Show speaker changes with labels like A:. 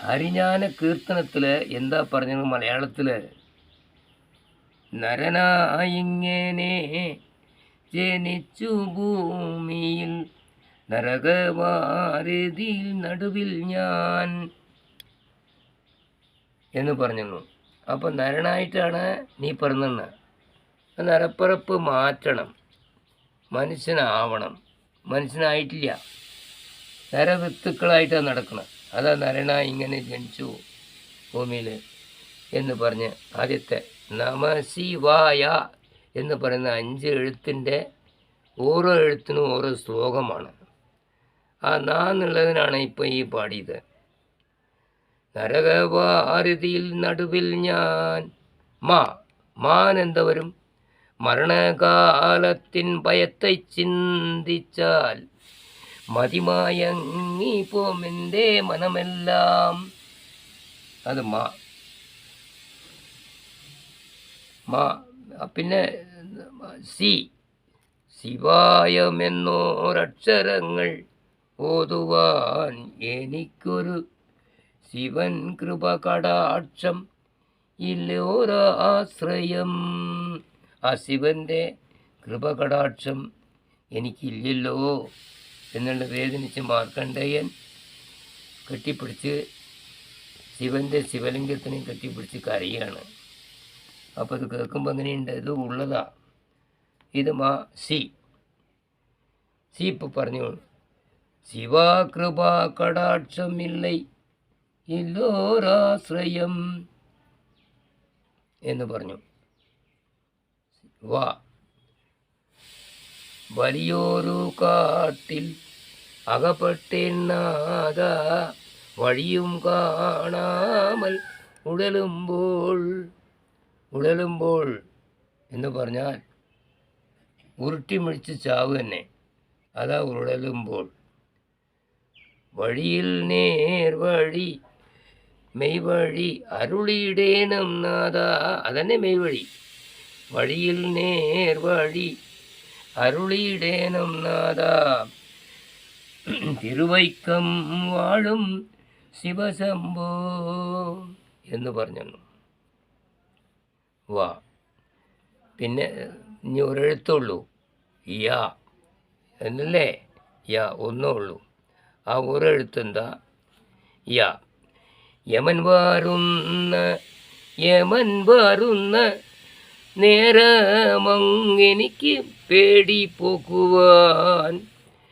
A: ഹരിஞാന കീർത്തനത്തിൽ എന്താ പറഞ്ഞത് മലയാളത്തിൽ? നരനായിങ്ങനെ ജനിച്ചു ഭൂമിയിൽ നരകവാരിതിയിൽ നടുവിൽ ഞാൻ എന്ന് പറഞ്ഞു. അപ്പം നരനായിട്ടാണ് നീ പറഞ്ഞത്. നരപ്പിറപ്പ് മാറ്റണം, മനുഷ്യനാവണം. മനുഷ്യനായിട്ടില്ല, നരവിത്തുക്കളായിട്ടാണ് നടക്കണം. അതാ നരനായി ഇങ്ങനെ ജനിച്ചു ഭൂമിയിൽ എന്ന് പറഞ്ഞ് ആദ്യത്തെ നമശിവായ എന്ന് പറയുന്ന 5 എഴുത്തിൻ്റെ ഓരോ എഴുത്തിനും ഓരോ ശ്ലോകമാണ്. ആ നാന്നുള്ളതിനാണ് ഇപ്പോൾ ഈ പാടിയത്. നരകവാരിതിയിൽ നടുവിൽ ഞാൻ. മാൻ എന്താ വരും? മരണകാലത്തിൻ ഭയത്തെ ചിന്തിച്ചാൽ മതിമയങ്ങി പോമെൻ്റെ മനമെല്ലാം. അത് മാ. പിന്നെ ശിവായമെന്നോരക്ഷരങ്ങൾ ഓതുവാൻ എനിക്കൊരു ശിവൻ കൃപ കടാക്ഷം ഇല്ലോരാശ്രയം. ആ ശിവൻ്റെ കൃപ കടാക്ഷം എനിക്കില്ലല്ലോ എന്നുള്ള വേദനിച്ച് മാർക്കണ്ഡേയൻ കെട്ടിപ്പിടിച്ച് ശിവൻ്റെ ശിവലിംഗത്തിനെ കെട്ടിപ്പിടിച്ച് കരയാണ്. അപ്പോൾ ഇത് കേൾക്കുമ്പോൾ എങ്ങനെയുണ്ട്? ഇത് ഉള്ളതാ. ഇത് സി ഇപ്പോൾ പറഞ്ഞു. ശിവാകൃപാ കടാക്ഷമില്ലൈ ഇല്ലോരാശ്രയം എന്ന് പറഞ്ഞു. വലിയൊരു കാട്ടിൽ അകപ്പെട്ടെന്നാഥ വഴിയും കാണാമൽ ഉഴലുമ്പോൾ എന്ന് പറഞ്ഞാൽ ഉരുട്ടിമിഴിച്ച് ചാവ് തന്നെ. അതാ ഉഴലുമ്പോൾ. വഴിയിൽ നേർവഴി മെയ്വഴി അരുളിയിടേണം നാഥ. അതന്നെ മെയ്വഴി. വഴിയിൽ നേർവഴി അരുളിയിടേണം നാഥ. തിരുവൈക്കം വാഴും ശിവശംഭോ എന്ന് പറഞ്ഞു. പിന്നെ ഇനി ഒരെഴുത്തുള്ളൂ, യാ എന്നല്ലേ? യാ ഒന്നേ ഉള്ളൂ. ആ ഒരെഴുത്തെന്താ? യാ. യമൻ വരുന്ന നേരമങ്ങെനിക്ക് പേടി പോക്കുവാൻ